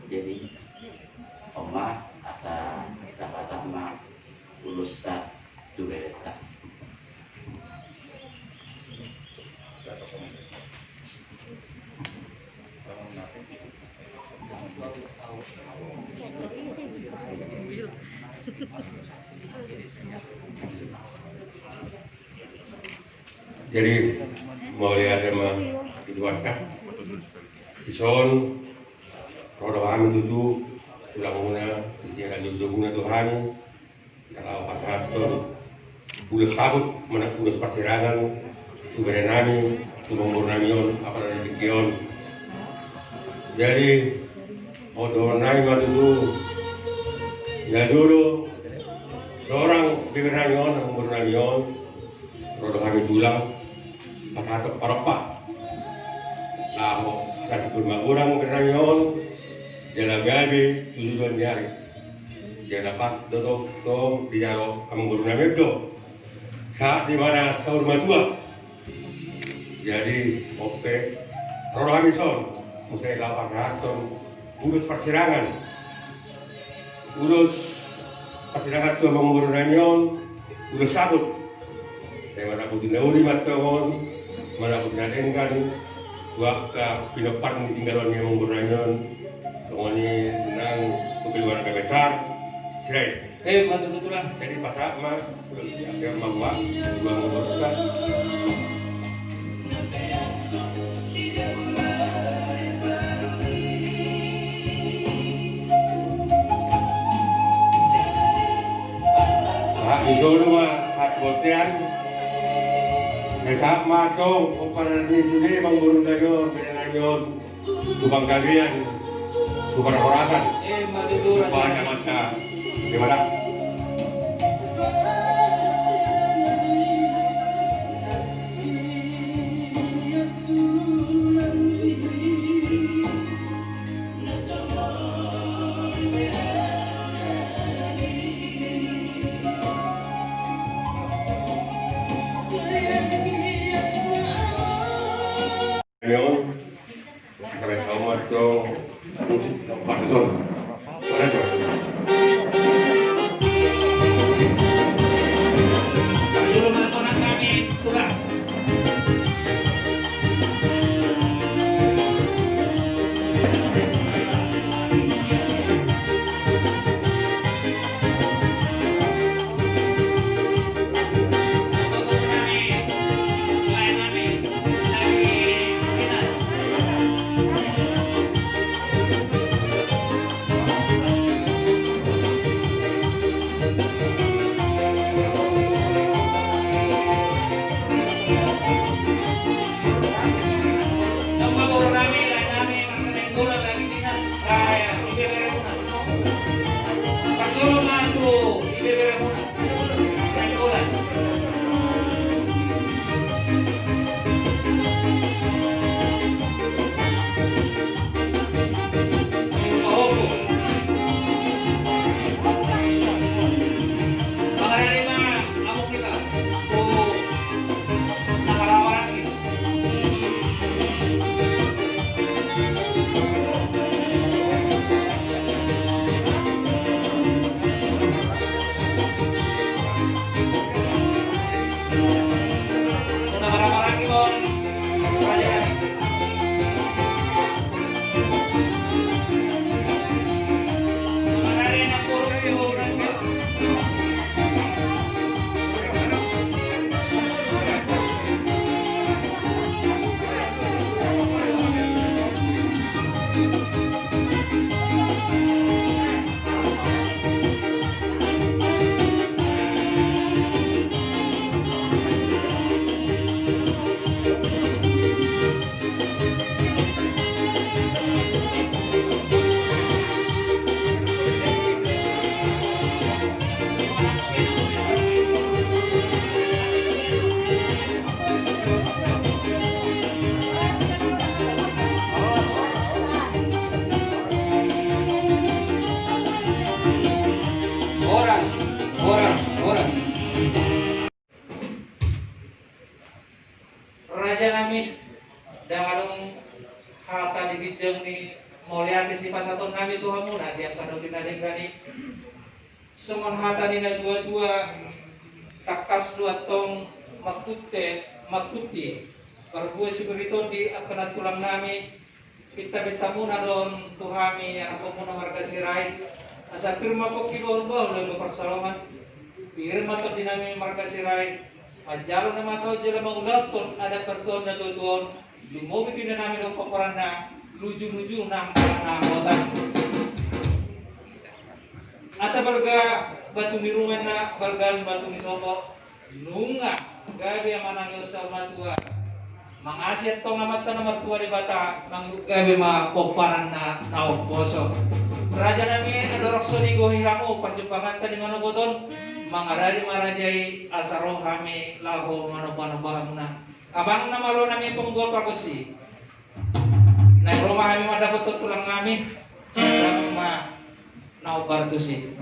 Jadi oma asa dapat sama lulus tak juga tak. Jadi mau lihat sama dibuatkan ison roda kami tutu tulang muna dia jauh muna Tuhan kalau pastor udah sabut mana udah persirangan ubah nami tubang namion apa dari pikion jadi odor nami matu tu ya dulu seorang bibernamion umur namion roda kami tulang pasat parapat laho kasih kurma orang bernamion jala gabi tujuan nyari jala pas do di jalo kamu bernamion do saat dimana sahur matua jadi oke roda kami son musai lawan raton urus persirangan tuh mengurus namion urus sabut saya mana putih nauri matawan mana putih nadengan waktu pinopan tinggalan yang mengurus kemudian tenang keluarga besar cerai matu tutulan jadi pasak mah udah siap mama dua menguruskan Isu mah hat botean Nesap matong Uparan ini sini menggurung dayo Benanyon Tubang kalian Tubang horasan Tubangnya mata Gimana? Nyon, sampai kamu atau Pakistan, mana tu? Kalau mana kami kurang. danganong hata di bijeng ni moliati si pasaton kami Tuhan muna dia kadang dinadeng kani semon hata ni na dua-dua takas dua tong makuti karbuay sigurito di akan tulang nami kita muna don Tuhami yang ako muna harga siray asa firma po kibawal-bawal lalu persalaman firma to di namin marga siray ajalo na masaw jala maulaton ada pertuan na tutuan lumobit na namin ang paparan na luju-luju na kotan asa balga batu mirungan na balgan batu misopo nunga gabi ang manang yosa matua mangasyat tong amat na matua di bata gabi mapaparan na naoboso raja nami ada raksoni gohihamu perjumpangan tadi mana boton mangarari marajai asaro hami laho manobahamna abang na malo nami pengbuat pagosi na rumah kami madapat tulang kami, kami ma naubar tu sih.